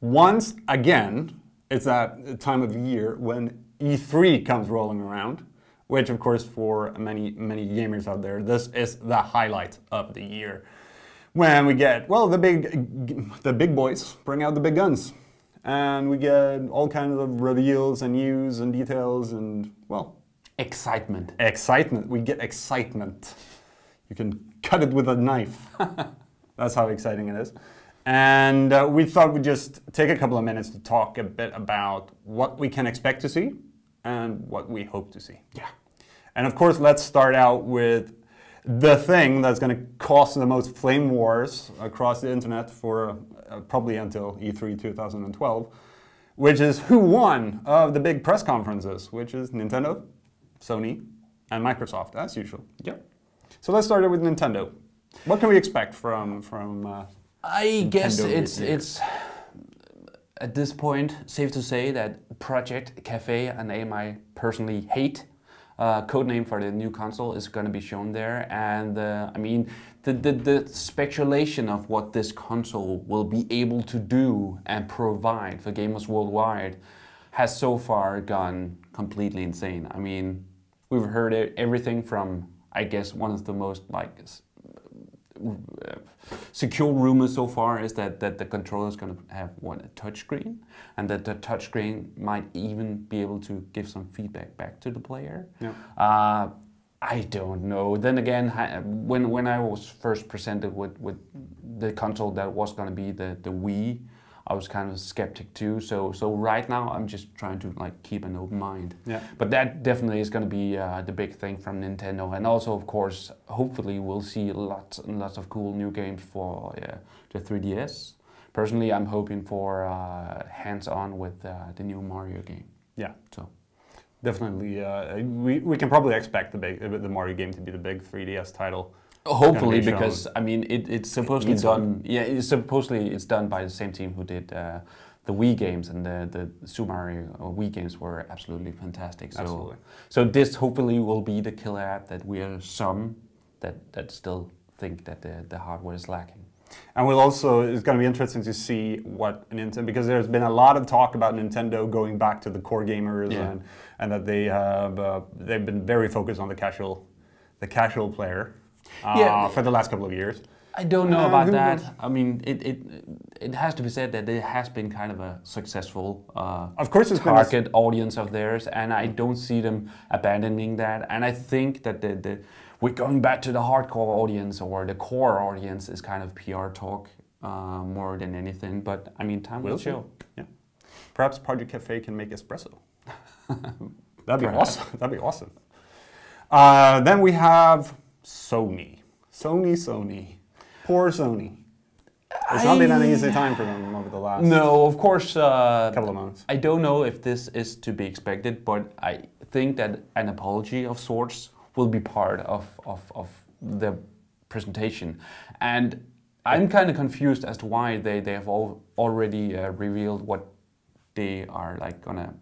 Once again, it's that time of year when E3 comes rolling around, which of course for many gamers out there, this is the highlight of the year. When we get, well, the big boys bring out the big guns. And we get all kinds of reveals and news and details and, well... Excitement. Excitement. We get excitement. You can cut it with a knife. That's how exciting it is. And we thought we'd just take a couple of minutes to talk a bit about what we can expect to see and what we hope to see. Yeah. And of course, let's start out with the thing that's going to cause the most flame wars across the internet for probably until E3 2012, which is who won of the big press conferences, which is Nintendo, Sony, and Microsoft, as usual. Yeah. So let's start with Nintendo. What can we expect from I guess Nintendo it's at this point safe to say that Project Cafe, a name I personally hate, codename for the new console, is going to be shown there. And I mean, the speculation of what this console will be able to do and provide for gamers worldwide has so far gone completely insane. I mean, we've heard everything from, I guess, one of the most secure rumors so far is that the controller is going to have a touchscreen, and that the touchscreen might even be able to give some feedback back to the player. Yeah. I don't know. Then again, when I was first presented with the console that was going to be the Wii, I was kind of skeptic too. So right now I'm just trying to keep an open mind. Yeah. But that definitely is going to be the big thing from Nintendo, and also of course hopefully we'll see lots and lots of cool new games for the 3DS. Personally, I'm hoping for hands-on with the new Mario game. Yeah. So definitely, we can probably expect the Mario game to be the big 3DS title. Hopefully, because I mean it's supposedly done. Yeah, it's done by the same team who did the Wii games, and the Super Mario Wii games were absolutely fantastic. So, absolutely. So this hopefully will be the killer app that we are some that still think that the hardware is lacking. And it's going to be interesting to see what Nintendo, because there's been a lot of talk about Nintendo going back to the core gamers, yeah, and that they've been very focused on the casual player. For the last couple of years. I don't know about that. I mean, it has to be said that it has been kind of a successful of course it's target audience of theirs, and I don't see them abandoning that. And I think that we're going back to the hardcore audience, or the core audience, is kind of PR talk more than anything. But I mean, time will show. Yeah. Perhaps Project Cafe can make espresso. That'd be awesome. That'd be awesome. Then we have Sony. Poor Sony. It's not been an easy time for them over the last of course, couple of months. I don't know if this is to be expected, but I think that an apology of sorts will be part of the presentation. And I'm kind of confused as to why they have already revealed what they are gonna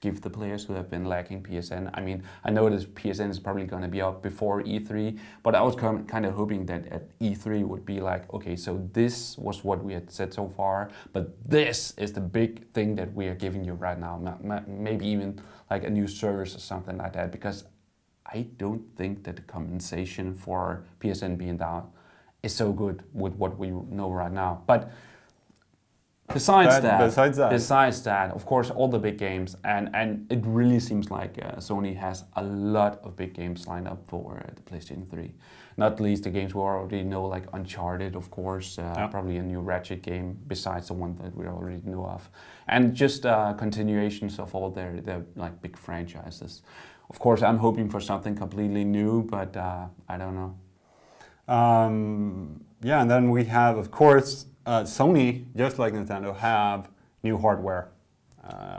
give the players who have been lacking PSN. I mean, I know this PSN is probably going to be out before E3, but I was kind of hoping that at E3 would be okay, so this was what we had said so far, but this is the big thing that we are giving you right now. Maybe even a new service or something like that, because I don't think that the compensation for PSN being down is so good with what we know right now. But Besides that, of course, all the big games, and it really seems like Sony has a lot of big games lined up for the PlayStation 3. Not least the games we already know, like Uncharted, of course, probably a new Ratchet game besides the one that we already know of, and just continuations of all their big franchises. Of course, I'm hoping for something completely new, but I don't know. Yeah, and then we have, of course, Sony, just like Nintendo, have new hardware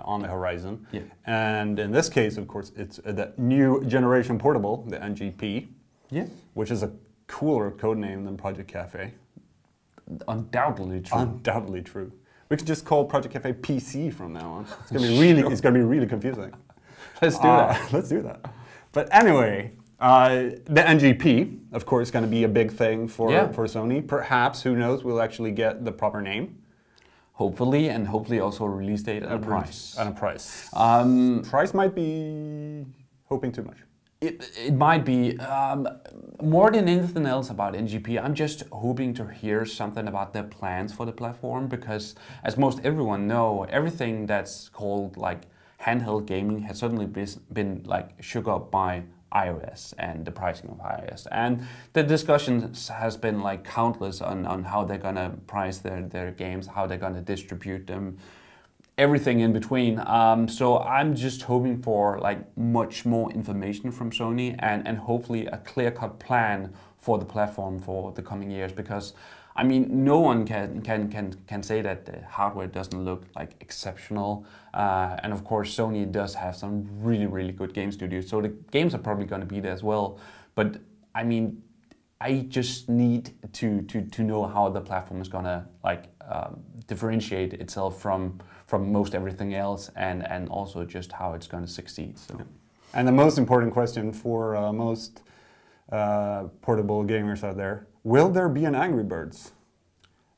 on the horizon. Yeah. And in this case, of course, it's the new generation portable, the NGP, which is a cooler code name than Project Cafe. Undoubtedly true. Undoubtedly true. We could just call Project Cafe PC from now on. It's going to be really confusing. Let's do that. Let's do that. But anyway, The NGP, of course, is going to be a big thing for Sony. Perhaps, who knows, we'll actually get the proper name. Hopefully, and hopefully also a release date and a price. And a price. Price might be hoping too much. It might be. More than anything else about NGP, I'm just hoping to hear something about their plans for the platform, because as most everyone know, everything that's called like handheld gaming has suddenly been like shook up by iOS and the pricing of iOS. And the discussions has been like countless on how they're gonna price their games, how they're gonna distribute them, everything in between. So I'm just hoping for like much more information from Sony and hopefully a clear-cut plan for the platform for the coming years, because I mean, no one can say that the hardware doesn't look like exceptional. And of course, Sony does have some really good game studios, so the games are probably going to be there as well. But I mean, I just need to know how the platform is going to like differentiate itself from most everything else, and also just how it's going to succeed. So, and the most important question for most portable gamers out there: will there be an Angry Birds?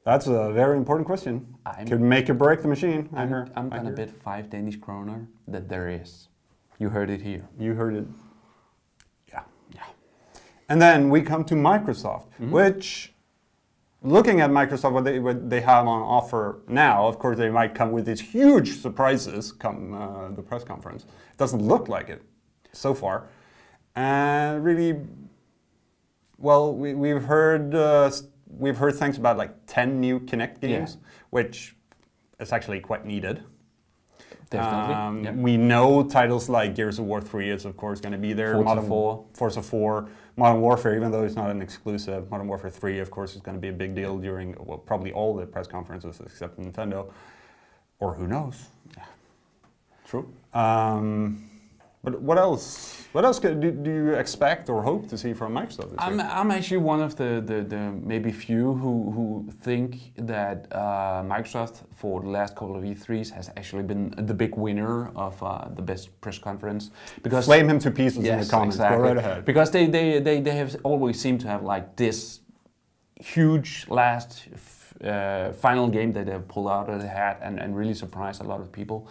That's a very important question. Could make or break the machine. I'm gonna bet 5 Danish kroner that there is. You heard it here. You heard it. Yeah. And then we come to Microsoft, which, looking at Microsoft, what they have on offer now, of course they might come with these huge surprises come the press conference. It doesn't look like it so far. And really, well, we've heard things about like 10 new Kinect games, which is actually quite needed. Definitely. We know titles like Gears of War 3 is of course going to be there. Forza 4, Modern Warfare, even though it's not an exclusive. Modern Warfare 3, of course, is going to be a big deal during, well, probably all the press conferences except Nintendo. Or who knows? Yeah. True. But what else? What else do you expect or hope to see from Microsoft this year? I'm actually one of the maybe few who think that Microsoft for the last couple of E3s has actually been the big winner of the best press conference. Because flame him to pieces in the comments. Exactly. Go right ahead. Because they have always seemed to have like this huge last final game that they pulled out of the hat and really surprised a lot of people.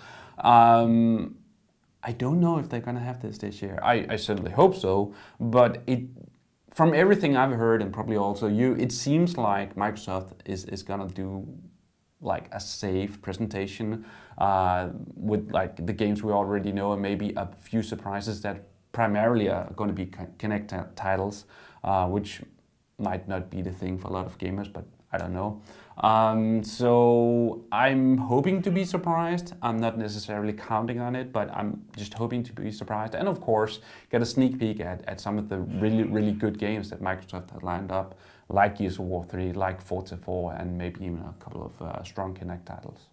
I don't know if they're going to have this year. I certainly hope so, but from everything I've heard, and probably also you, it seems like Microsoft is going to do like a safe presentation with like the games we already know, and maybe a few surprises that primarily are going to be Kinect titles, which might not be the thing for a lot of gamers, but I don't know. So I'm hoping to be surprised. I'm not necessarily counting on it, but I'm just hoping to be surprised. And of course, get a sneak peek at some of the really good games that Microsoft has lined up, like Gears of War 3, like Forza 4, and maybe even a couple of strong Kinect titles.